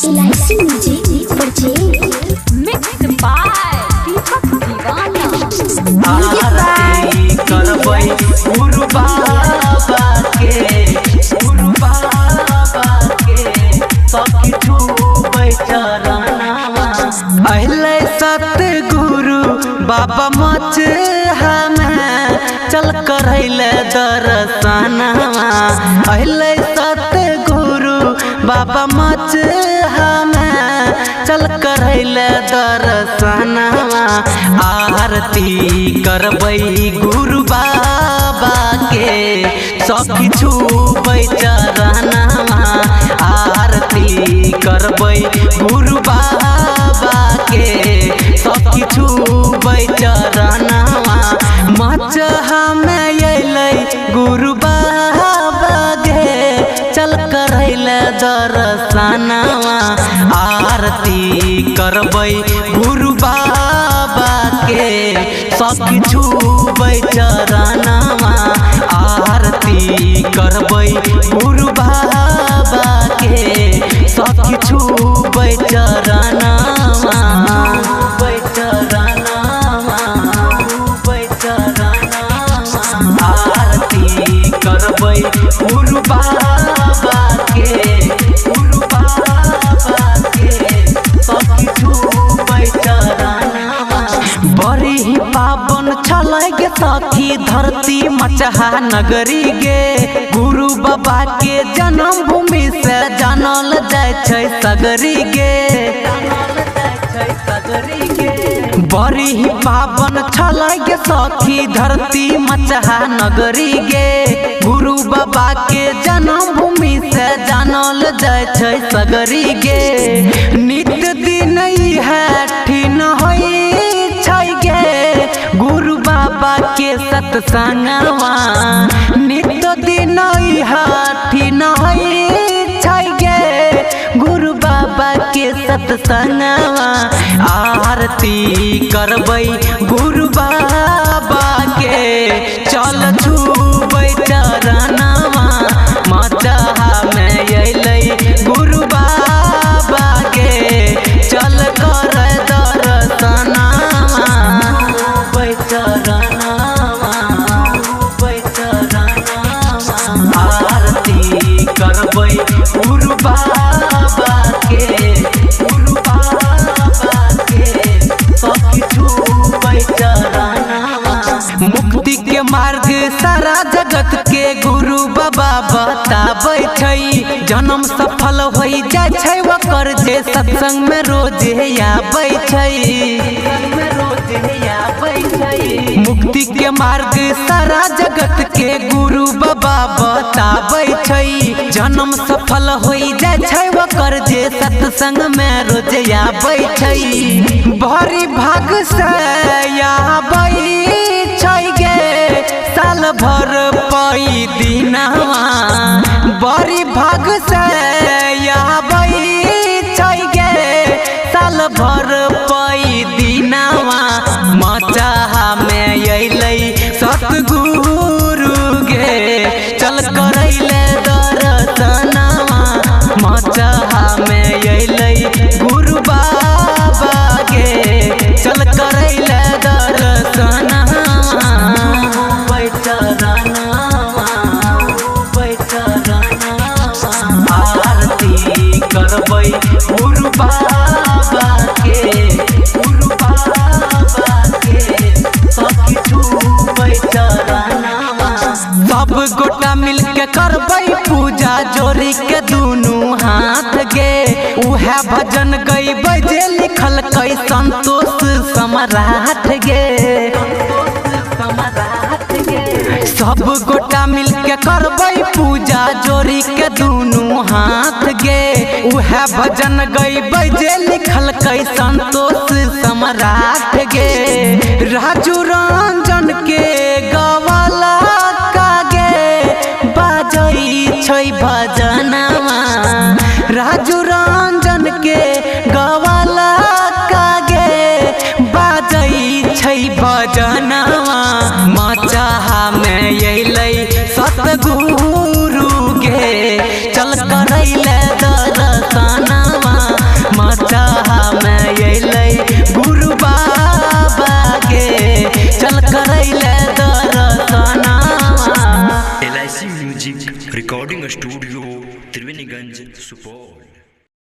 इलायची music purchase mix by दीपक दीवाना आरती करबै गुरु बाबा के सखी छूबै चरणवा अहले सतगुरु बाबा मच हमें चल करैले दर्शनवा अहले सतगुरु बाबा मच हमें चल करैले दर्शनवा आरती करबै गुरु बाबा के सखी छूबै चरणवा आरती करबै गुरु बाबा के सखी छूबै चरणवा मच हमें अइलै गुरु बाबा गे चल करैले दर्शनवा आरती करबै गुरु बाबा के सखी छूबै चरणवा आरती करबै गुरु बाबा के सखी छूबै चरणवा आरती करबै गुरु बाबा के सखी छूबै चरणवा बड़ी ही पावन छलै गे सखी धरती मचहा नगरी गे गुरु बाबा के जन्म भूमि से जानल जाय छै सगरी गे बड़ी ही पावन छलै गे सखी धरती मचहा नगरी गे गुरु बाबा के जन्म भूमि से जानल जाय छै सगरी गे नित्य दिन है ठिन होई छै गे गुरु बाबा के सत्संगवा नित्य दिन ठिन होई छै गे गुरु बाबा के सत्संगवा आरती करबै गुरु बाबा के चल छूबै चरणवा मचहा में अइलै गुरु बाबा के चल कर दर्शनवा आरती करबै गुरु बाबा के सखी छूबै चरणवा मुक्ति के मार्ग सारा जगत के गुरु बाबा बताबै छै जन्म सफल होई जाय छै ओकर जे सत्संग में रोज आबै छै मुक्ति के मार्ग सारा जगत के गुरु बाबा बताबै छै जन्म सफल होई जाय छै ओकर जे सत्संग में रोज आबै छै भरी भाग से आबै छै गे साल भर पई दिनवा बड़ी भाग से आबै छै गे साल भर पई दिनवा मचहा में अइलै सतगुरु गे चल करैले दर्शनवा मचहा में अइलै गुरु बाबा गे चल करैले दर्शनवा आरती करबै गुरु बाबा के सखी छूबै चरणवा सब गोटा मिलके करबै पूजा जोड़ी के दुनू हाथ गे उहे भजन गइबै जे लिखल कै संतोष सम्राट गे सब गोटा मिलके करबै पूजा जोड़ी के दुनू हाथ गे उहे भजन गइबै जे लिखल कै संतोष सम्राट गे राजू रंजन के गवाला कागे बाजै छै भजनवा राजू रंजन के गवाला कागे बाजै छै भजनवा मचहा में अइलै सतगुरु गे चल करैले दर्शनवा करैले दर्शनवा। LIC music recording studio Triveniganj Supaul.